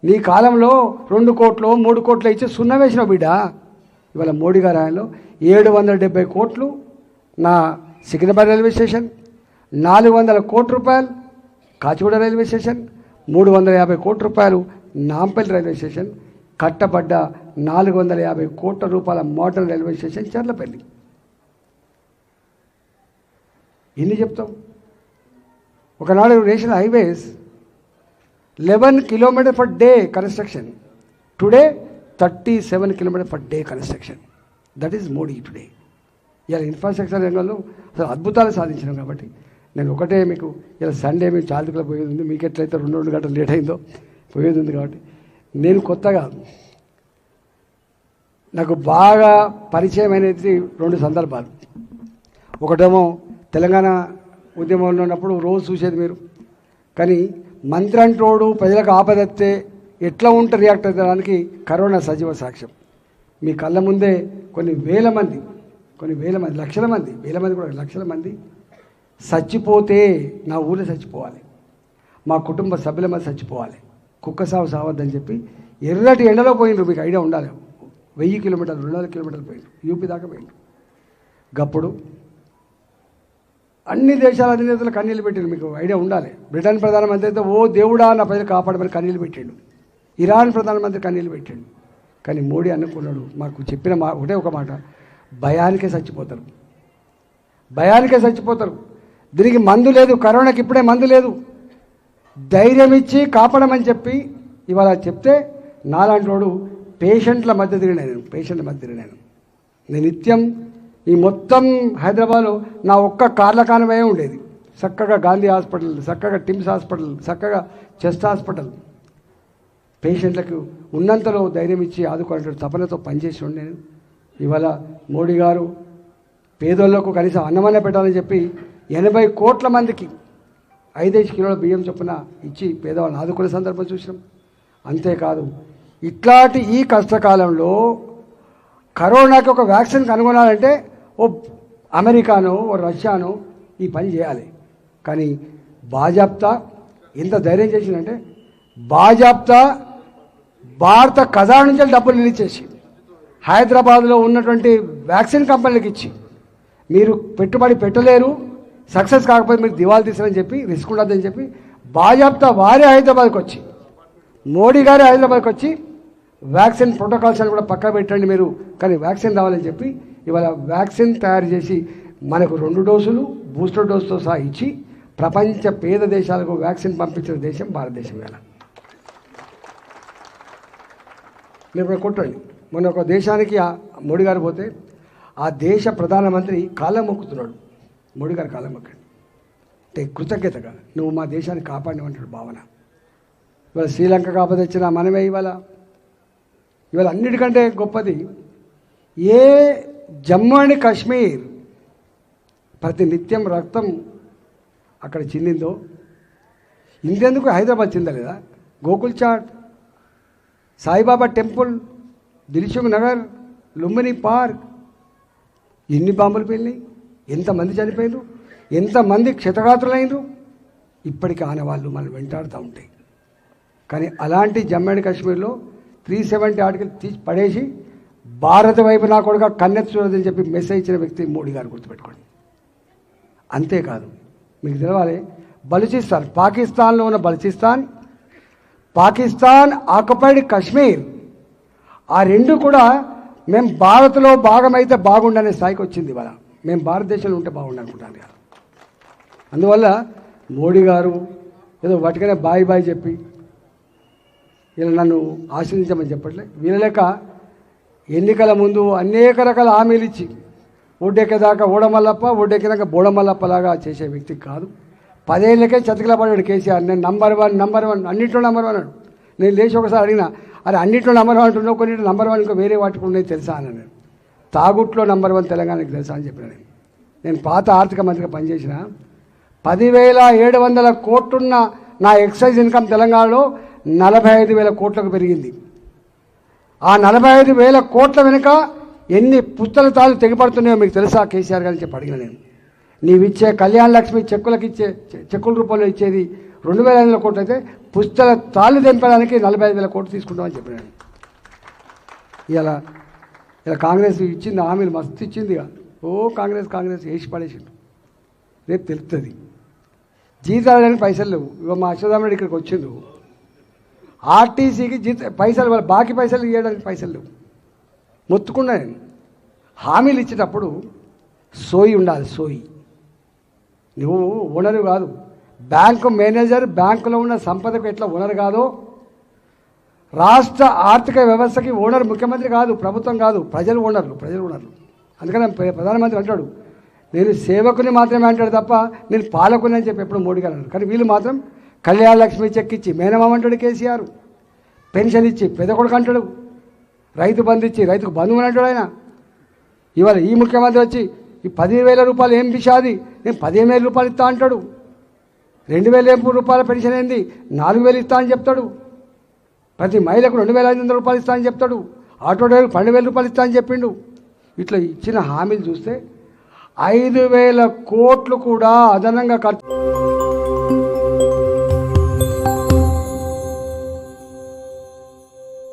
నీ కాలంలో 2 కోట్లు 3 కోట్లు ఇచ్చి సున్నా వేసినావు బిడ్డ. ఇవాళ మోడీ గారి ఆయనలో 770 కోట్లు నా సికింద్రాబాద్ రైల్వే స్టేషన్, 400 కోట్ల రూపాయలు కాచిగూడ రైల్వే స్టేషన్, 350 కోట్ల రూపాయలు నాంపల్లి రైల్వే స్టేషన్, కట్టబడ్డ 450 కోట్ల రూపాయల మోడర్న్ రైల్వే స్టేషన్ చర్లపల్లి. ఎన్ని చెప్తాం? ఒకనాడు national highways 11 kilometers per day construction. Today 37 kilometers per day construction. That is Modi today. ఇలా ఇన్ఫ్రాస్ట్రక్చర్ రంగంలో అసలు అద్భుతాలు సాధించినాం. కాబట్టి నేను ఒకటే మీకు ఇలా సండే మేము చాలుకలో పోయేది ఉంది, మీకు ఎట్లయితే 2 గంటలు లేట్ అయిందో పోయేది ఉంది. కాబట్టి నేను కొత్తగా నాకు బాగా పరిచయం అనేది 2 సందర్భాలు. ఒకటేమో తెలంగాణ ఉద్యమంలో ఉన్నప్పుడు రోజు చూసేది మీరు, కానీ మంత్రి అంటోడు ప్రజలకు ఆపదత్తే ఎట్లా ఉంటే రియాక్ట్ అయ్యడానికి కరోనా సజీవ సాక్ష్యం. మీ కళ్ళ ముందే కొన్ని వేల మంది, లక్షల మంది, వేల మంది కూడా లక్షల మంది చచ్చిపోతే నా ఊళ్ళో చచ్చిపోవాలి, మా కుటుంబ సభ్యుల మంది చచ్చిపోవాలి, కుక్క సాగు సావద్దని చెప్పి ఎర్రటి ఎండలో పోయినరు. మీకు ఐడియా ఉండాలి. 1000 కిలోమీటర్లు 200 కిలోమీటర్లు పోయినరు, యూపీ దాకా పోయినరు. గప్పుడు అన్ని దేశాల అధినేతలు కన్నీళ్ళు పెట్టిండు. మీకు ఐడియా ఉండాలి. బ్రిటన్ ప్రధానమంత్రి అయితే ఓ దేవుడా నా ప్రజలు కాపాడమని కన్నీళ్ళు పెట్టిండు. ఇరాన్ ప్రధానమంత్రి కన్నీళ్ళు పెట్టిండు. కానీ మోడీ అనుకున్నాడు, మాకు చెప్పిన ఒకటే ఒక మాట, భయానికే చచ్చిపోతారు, భయానికే చచ్చిపోతారు. దీనికి మందు లేదు, కరోనాకి ఇప్పుడే మందు లేదు, ధైర్యం ఇచ్చి కాపాడమని చెప్పి ఇవాళ చెప్తే నాలాంటి వాడు పేషెంట్ల మధ్య తిరిగినాను. నేను నిత్యం ఈ మొత్తం హైదరాబాద్లో నా ఒక్క కార్ల కానమే ఉండేది. చక్కగా గాంధీ హాస్పిటల్, చక్కగా టిమ్స్ హాస్పిటల్, చక్కగా చెస్ట్ హాస్పిటల్, పేషెంట్లకు ఉన్నంతలో ధైర్యం ఇచ్చి ఆదుకోవాలంటే తపనతో పనిచేసి నేను. ఇవాళ మోడీ గారు పేదోళ్లకు కనీసం అన్నమన్న పెట్టాలని చెప్పి 80 కోట్ల మందికి 5 కిలోల బియ్యం చొప్పున ఇచ్చి పేదవాళ్ళని ఆదుకునే సందర్భం చూసినాం. అంతేకాదు ఇట్లాంటి ఈ కష్టకాలంలో కరోనాకి ఒక వ్యాక్సిన్ కనుగొనాలంటే ఓ అమెరికానో ఓ రష్యానో ఈ పని చేయాలి. కానీ బాజాప్తా ఎంత ధైర్యం చేసిందంటే బాజాప్తా భారత ఖజానా నుంచి డబ్బులు రిలీజ్ చేసి హైదరాబాద్లో ఉన్నటువంటి వ్యాక్సిన్ కంపెనీలకు ఇచ్చి మీరు పెట్టుబడి పెట్టలేరు, సక్సెస్ కాకపోతే మీరు దివాళా తీసారని చెప్పి రిస్క్ ఉండదని చెప్పి బాజాప్తా వారే హైదరాబాద్కి వచ్చి, మోడీ గారే హైదరాబాద్కి వచ్చి వ్యాక్సిన్ ప్రోటోకాల్స్ అని కూడా పక్క పెట్టండి మీరు, కానీ వ్యాక్సిన్ రావాలని చెప్పి ఇవాళ వ్యాక్సిన్ తయారు చేసి మనకు 2 డోసులు బూస్టర్ డోసుతో సహా ఇచ్చి ప్రపంచ పేద దేశాలకు వ్యాక్సిన్ పంపించిన దేశం భారతదేశం. వేళ మీరు కొట్టండి. మొన్న ఒక దేశానికి మోడీ గారు పోతే ఆ దేశ ప్రధానమంత్రి కాళ్ళ మొక్కుతున్నాడు. మోడీ గారు కాళ్ళ మొక్కండి అంటే కృతజ్ఞతగా నువ్వు మా దేశాన్ని కాపాడినవంటాడు భావన. ఇవాళ శ్రీలంక కాపదొచ్చిన మనమే ఇవాళ అన్నిటికంటే గొప్పది ఏ జమ్మూ అండ్ కాశ్మీర్ ప్రతి నిత్యం రక్తం అక్కడ చిందిందో ఇంతెందుకు హైదరాబాద్ చిందలేదా? గోకుల్ చాట్, సాయిబాబా టెంపుల్, దిల్సుఖ్ నగర్, లుంబిని పార్క్, ఎన్ని బాంబులు పేలినాయి, ఎంతమంది చనిపోయారు, ఎంతమంది క్షతగాత్రులైనరు, ఇప్పటికీ ఆనవాళ్ళు మనం వెంటాడుతూ ఉంటాయి. కానీ అలాంటి జమ్మూ అండ్ కాశ్మీర్లో 370 ఆర్టికల్ తీసి పడేసి భారత వైపు నా కొడుక కన్నెత్తి చూడదని చెప్పి మెసేజ్ ఇచ్చిన వ్యక్తి మోడీ గారు, గుర్తుపెట్టుకోండి. అంతేకాదు మీకు తెలవాలి, బలూచిస్తాన్, పాకిస్తాన్లో ఉన్న బలూచిస్తాన్, పాకిస్తాన్ ఆక్యుపైడ్ కాశ్మీర్, ఆ 2 కూడా మేము భారత్లో భాగమైతే బాగుండనే స్థాయికి వచ్చింది. ఇవాళ మేము భారతదేశంలో ఉంటే బాగుండనుకుంటాను కదా. అందువల్ల మోడీ గారు ఏదో వాటికనే బాయ్ చెప్పి ఇలా నన్ను ఆశ్రయించమని చెప్పట్లే. వీళ్ళ లెక్క ఎన్నికల ముందు అనేక రకాల హామీలు ఇచ్చి ఒడ్డెక్కేదాకా ఓడమల్లప్ప, ఒడ్డెక్కినాక బోడమల్లప్పలాగా చేసే వ్యక్తి కాదు. 10 ఏళ్ళకే చతికిల పడాడు కేసీఆర్. నేను నంబర్ వన్ అన్నింటిలో నంబర్ 1 అన్నాడు. నేను లేచి ఒకసారి అడిగినా, అరే అన్నింటిలో నంబర్ 1 అంటున్నావు, కొన్నింటిలో నంబర్ 1 ఇంకా వేరే వాటికి ఉన్నాయి తెలుసా అని. నేను తాగుట్లో నంబర్ 1 తెలంగాణకి తెలుసా అని చెప్పిన. నేను పాత ఆర్థిక మంత్రిగా పనిచేసిన 10,700 కోట్లున్న నా ఎక్సైజ్ ఇన్కమ్ తెలంగాణలో 45,000 కోట్లకు పెరిగింది. ఆ 45,000 కోట్ల వెనుక ఎన్ని పుస్తకాలు తెగిపడుతున్నాయో మీకు తెలుసా కేసీఆర్ గారిని చెప్పి అడిగిన. నేను నీవిచ్చే కళ్యాణ లక్ష్మి చెక్కుల రూపంలో ఇచ్చేది 2,500 కోట్లు అయితే పుస్తల తాళ్ళు తెంపడానికి 45,000 కోట్లు తీసుకుంటామని చెప్పినాడు. ఇలా కాంగ్రెస్ ఇచ్చింది హామీలు మస్తు ఇచ్చింది. కాంగ్రెస్ వేసి పడేసిండు. రేపు తెలుస్తుంది. జీతాలని పైసలు లేవు. ఇక మా అశ్వత్థామరెడ్డి ఇక్కడికి వచ్చిండు. ఆర్టీసీకి పైసలు వాళ్ళ బాకీ పైసలు ఇవ్వడానికి పైసలు లేవు. మొత్తుకున్నా నేను. హామీలు ఇచ్చేటప్పుడు సోయి ఉండాలి. సోయి. నువ్వు ఓనరు కాదు. బ్యాంకు మేనేజర్ బ్యాంకులో ఉన్న సంపదకు ఎట్లా ఓనర్ కాదో, రాష్ట్ర ఆర్థిక వ్యవస్థకి ఓనర్ ముఖ్యమంత్రి కాదు, ప్రభుత్వం కాదు, ప్రజలు ఓనర్లు. అందుకని ప్రధానమంత్రి అంటాడు, నేను సేవకుని మాత్రమే అంటాడు తప్ప నేను పాలకుని అని చెప్పి ఎప్పుడు మోడీ గారు అన్నాడు. కానీ వీళ్ళు మాత్రం కళ్యాణ లక్ష్మి చెక్ ఇచ్చి మేనమామ అంటాడు కేసీఆర్, పెన్షన్ ఇచ్చి పెద్దకొడుకు అంటాడు, రైతు బంధు ఇచ్చి రైతుకు బంధువు అని అంటాడు ఆయన. ఇవాళ ఈ ముఖ్యమంత్రి వచ్చి ఈ 10,000 రూపాయలు ఏం పిషాది, నేను 15,000 రూపాయలు ఇస్తా అంటాడు. 2,000 రూపాయల పెన్షన్ ఏంది, 4,000 ఇస్తా అని చెప్తాడు. ప్రతి మహిళకు 2,500 రూపాయలు ఇస్తా అని చెప్తాడు. ఆటో డ్రైవర్కి 12,000 రూపాయలు ఇస్తా అని చెప్పిండు. ఇట్లా ఇచ్చిన హామీలు చూస్తే 5,000 కోట్లు కూడా అదనంగా ఖర్చు